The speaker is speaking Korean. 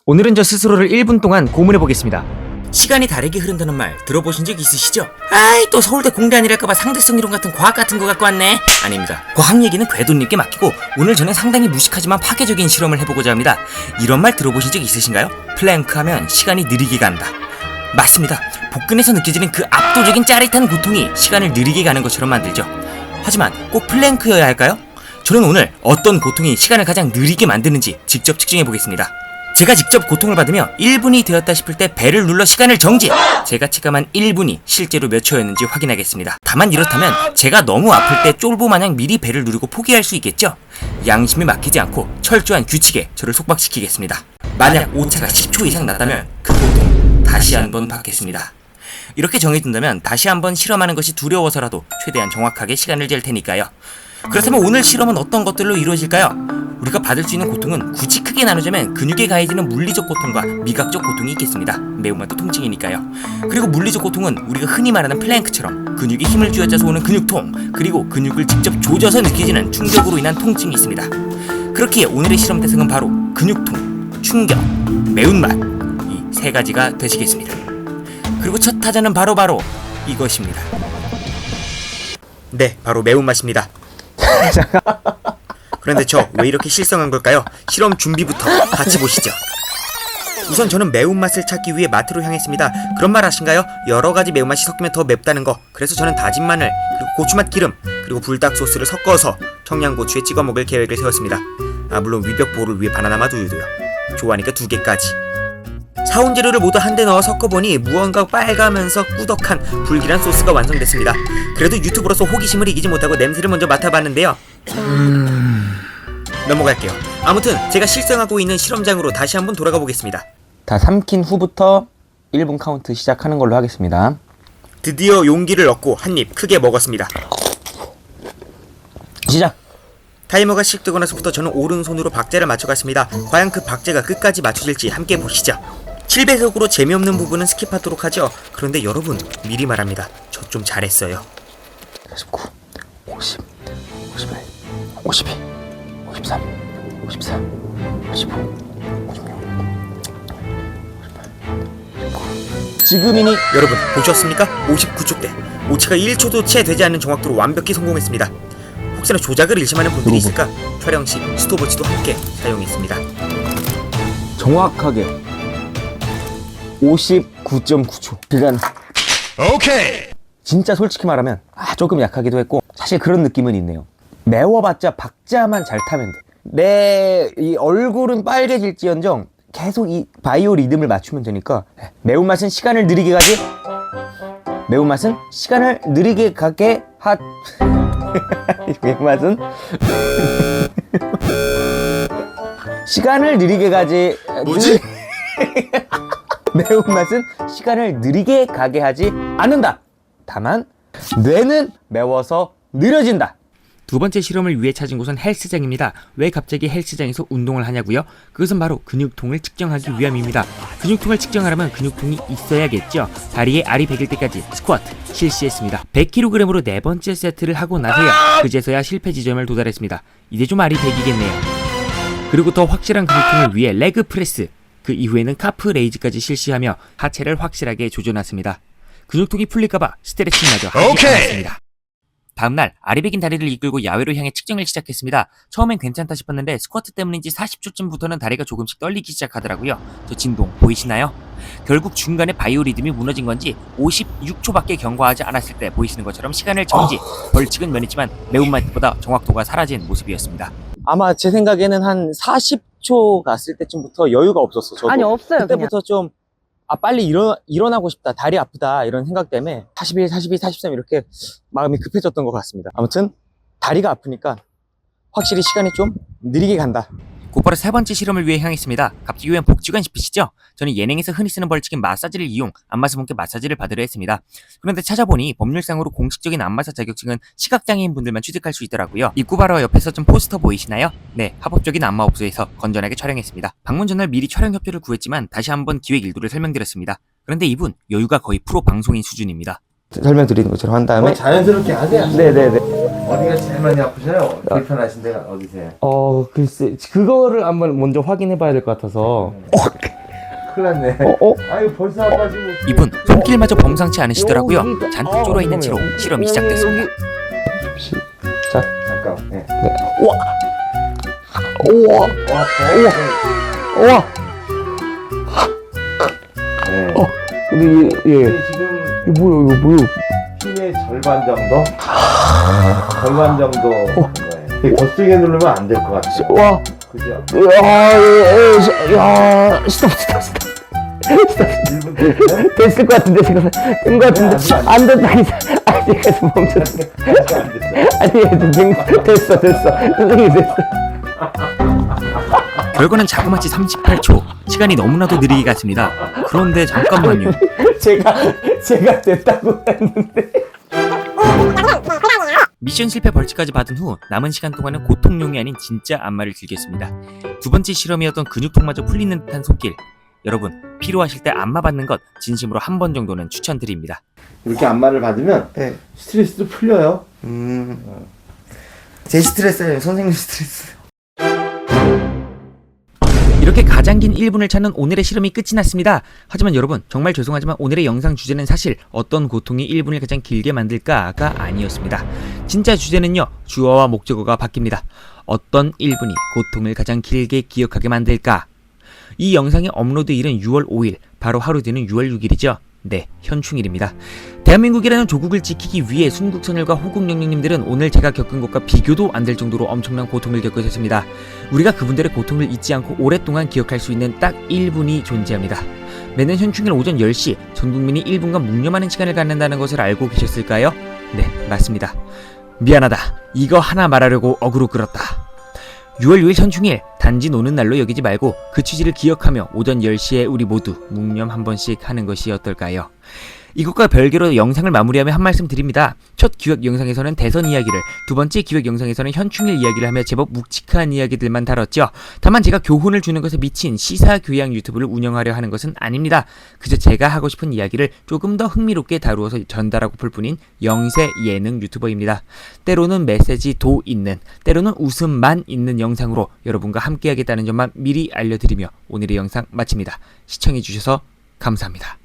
오늘은 저 스스로를 1분 동안 고문해 보겠습니다. 시간이 다르게 흐른다는 말 들어보신 적 있으시죠? 아이, 또 서울대 공대 아니랄까봐 상대성 이론 같은 과학 같은 거 갖고 왔네. 아닙니다. 과학 얘기는 궤도님께 맡기고 오늘 저는 상당히 무식하지만 파괴적인 실험을 해보고자 합니다. 이런 말 들어보신 적 있으신가요? 플랭크 하면 시간이 느리게 간다. 맞습니다. 복근에서 느껴지는 그 압도적인 짜릿한 고통이 시간을 느리게 가는 것처럼 만들죠. 하지만 꼭 플랭크여야 할까요? 저는 오늘 어떤 고통이 시간을 가장 느리게 만드는지 직접 측정해 보겠습니다. 제가 직접 고통을 받으며 1분이 되었다 싶을 때 배를 눌러 시간을 정지! 제가 체감한 1분이 실제로 몇 초였는지 확인하겠습니다. 다만 이렇다면 제가 너무 아플 때 쫄보마냥 미리 배를 누르고 포기할 수 있겠죠? 양심이 막히지 않고 철저한 규칙에 저를 속박시키겠습니다. 만약 오차가 10초 이상 났다면 그 고통 다시 한번 받겠습니다. 이렇게 정해둔다면 다시 한번 실험하는 것이 두려워서라도 최대한 정확하게 시간을 잴 테니까요. 그렇다면 오늘 실험은 어떤 것들로 이루어질까요? 우리가 받을 수 있는 고통은 굳이 크게 나누자면 근육에 가해지는 물리적 고통과 미각적 고통이 있겠습니다. 매운맛도 통증이니까요. 그리고 물리적 고통은 우리가 흔히 말하는 플랭크처럼 근육에 힘을 쥐어짜서 오는 근육통, 그리고 근육을 직접 조져서 느껴지는 충격으로 인한 통증이 있습니다. 그렇기에 오늘의 실험 대상은 바로 근육통, 충격, 매운맛, 이 세 가지가 되시겠습니다. 그리고 첫 타자는 바로 이것입니다. 네, 바로 매운맛입니다. 그런데 저 왜 이렇게 실성한 걸까요? 실험 준비부터 같이 보시죠. 우선 저는 매운맛을 찾기 위해 마트로 향했습니다. 그런 말 아신가요? 여러가지 매운맛이 섞이면 더 맵다는 거. 그래서 저는 다진 마늘, 그리고 고추맛 기름, 그리고 불닭 소스를 섞어서 청양고추에 찍어 먹을 계획을 세웠습니다. 물론 위벽 보호를 위해 바나나맛 우유도요. 좋아하니까 2개까지. 사온 재료를 모두 한데 넣어 섞어보니 무언가 빨가면서 꾸덕한 불길한 소스가 완성됐습니다. 그래도 유튜브로서 호기심을 이기지 못하고 냄새를 먼저 맡아봤는데요. 넘어갈게요. 아무튼 제가 실생하고 있는 실험장으로 다시 한번 돌아가 보겠습니다. 다 삼킨 후부터 1분 카운트 시작하는 걸로 하겠습니다. 드디어 용기를 얻고 한 입 크게 먹었습니다. 시작! 타이머가 시작되고 나서부터 저는 오른손으로 박자를 맞춰갔습니다. 과연 그 박자가 끝까지 맞춰질지 함께 보시죠. 7배속으로 재미없는 부분은 스킵하도록 하죠. 그런데 여러분, 미리 말합니다. 저 좀 잘했어요. 49, 50, 51, 52, 53, 54, 55, 56, 58, 지금이니 여러분 보셨습니까? 59초 때 오차가 1초도 채 되지 않는 정확도로 완벽히 성공했습니다. 혹시나 조작을 의심하는 분들이 있을까 촬영 시 스톱워치도 함께 사용했습니다. 정확하게 59.9초. 그간 오케이. 진짜 솔직히 말하면 조금 약하기도 했고 사실 그런 느낌은 있네요. 매워봤자 박자만 잘 타면 돼. 내 이 얼굴은 빨개질지언정 계속 이 바이오 리듬을 맞추면 되니까. 매운맛은 시간을 느리게 가지. 매운맛은 시간을 느리게 가게 매운맛은 시간을 느리게 가지. 뭐지? 매운맛은 시간을 느리게 가게 하지 않는다. 다만 뇌는 매워서 느려진다. 두 번째 실험을 위해 찾은 곳은 헬스장입니다. 왜 갑자기 헬스장에서 운동을 하냐고요? 그것은 바로 근육통을 측정하기 위함입니다. 근육통을 측정하려면 근육통이 있어야겠죠. 다리에 알이 베길 때까지 스쿼트 실시했습니다. 100kg으로 네 번째 세트를 하고 나서야 그제서야 실패 지점을 도달했습니다. 이제 좀 알이 베기겠네요. 그리고 더 확실한 근육통을 위해 레그 프레스, 그 이후에는 카프 레이즈까지 실시하며 하체를 확실하게 조져놨습니다. 근육통이 풀릴까봐 스트레칭마저 하지 않았습니다. 다음날 알이 베긴 다리를 이끌고 야외로 향해 측정을 시작했습니다. 처음엔 괜찮다 싶었는데 스쿼트 때문인지 40초쯤부터는 다리가 조금씩 떨리기 시작하더라고요. 저 진동 보이시나요? 결국 중간에 바이오 리듬이 무너진 건지 56초밖에 경과하지 않았을 때 보이시는 것처럼 시간을 정지, 벌칙은 면했지만 매운맛보다 정확도가 사라진 모습이었습니다. 아마 제 생각에는 한 40초 갔을 때쯤부터 여유가 없었어. 저도. 아니 없어요. 그때부터 좀 빨리 일어나고 싶다, 다리 아프다 이런 생각 때문에 41, 42, 43 이렇게 마음이 급해졌던 것 같습니다. 아무튼 다리가 아프니까 확실히 시간이 좀 느리게 간다. 곧바로 세 번째 실험을 위해 향했습니다. 갑자기 웬 복지관 싶으시죠? 저는 예능에서 흔히 쓰는 벌칙인 마사지를 이용 안마사분께 마사지를 받으려 했습니다. 그런데 찾아보니 법률상으로 공식적인 안마사 자격증은 시각장애인 분들만 취득할 수 있더라고요. 입구 바로 옆에서 좀 포스터 보이시나요? 네, 합법적인 안마업소에서 건전하게 촬영했습니다. 방문 전날 미리 촬영 협조를 구했지만 다시 한번 기획 일도를 설명드렸습니다. 그런데 이분 여유가 거의 프로 방송인 수준입니다. 설명드리는 것처럼 한 다음에 자연스럽게 하세요. 네네네. 어디가 제일 많이 아프세요? 불편하신 데가 어디세요? 글쎄 그거를 한번 먼저 확인해 봐야 될 것 같아서. 큰일 났네. 아유 벌써 아파지고. 이분 손길마저 범상치 않으시더라고요. 잔뜩 쫄아있는 채로 실험이 시작됐습니다. 잠깐. 네. 우와. 우와. 네. 근데 지금 이게 뭐야 이거 뭐야? 힘의 절반 정도? 절반 정도 한 거예요. 더 누르면 안 될 것 같죠? 와. 그죠? 야, 스톱. 1분 됐어요? 됐을 것 같은데 지금 된것 같은데 아직 안 됐다. 아직 멈췄어. 아직 안 됐어요. 아니 됐어. 선생님 됐어. 결과는 자그마치 38초. 시간이 너무나도 느리게 갔습니다. 그런데 잠깐만요. 제가 됐다고 했는데. 미션 실패 벌칙까지 받은 후 남은 시간 동안은 고통용이 아닌 진짜 안마를 즐겼습니다. 두 번째 실험이었던 근육통마저 풀리는 듯한 손길. 여러분 필요하실 때 안마 받는 것 진심으로 한 번 정도는 추천드립니다. 이렇게 안마를 받으면 스트레스도 풀려요. 제 스트레스예요. 선생님 스트레스. 이렇게 가장 긴 1분을 찾는 오늘의 실험이 끝이 났습니다. 하지만 여러분 정말 죄송하지만 오늘의 영상 주제는 사실 어떤 고통이 1분을 가장 길게 만들까가 아니었습니다. 진짜 주제는요. 주어와 목적어가 바뀝니다. 어떤 1분이 고통을 가장 길게 기억하게 만들까? 이 영상의 업로드일은 6월 5일, 바로 하루 뒤는 6월 6일이죠. 네, 현충일입니다. 대한민국이라는 조국을 지키기 위해 순국선열과 호국영령님들은 오늘 제가 겪은 것과 비교도 안 될 정도로 엄청난 고통을 겪으셨습니다. 우리가 그분들의 고통을 잊지 않고 오랫동안 기억할 수 있는 딱 1분이 존재합니다. 매년 현충일 오전 10시 전 국민이 1분간 묵념하는 시간을 갖는다는 것을 알고 계셨을까요? 네, 맞습니다. 미안하다. 이거 하나 말하려고 어그로 끌었다. 6월 6일 현충일, 단지 노는 날로 여기지 말고 그 취지를 기억하며 오전 10시에 우리 모두 묵념 한 번씩 하는 것이 어떨까요? 이것과 별개로 영상을 마무리하며 한 말씀 드립니다. 첫 기획 영상에서는 대선 이야기를, 두 번째 기획 영상에서는 현충일 이야기를 하며 제법 묵직한 이야기들만 다뤘죠. 다만 제가 교훈을 주는 것에 미친 시사교양 유튜브를 운영하려 하는 것은 아닙니다. 그저 제가 하고 싶은 이야기를 조금 더 흥미롭게 다루어서 전달하고 볼 뿐인 영세 예능 유튜버입니다. 때로는 메시지도 있는, 때로는 웃음만 있는 영상으로 여러분과 함께하겠다는 점만 미리 알려드리며 오늘의 영상 마칩니다. 시청해주셔서 감사합니다.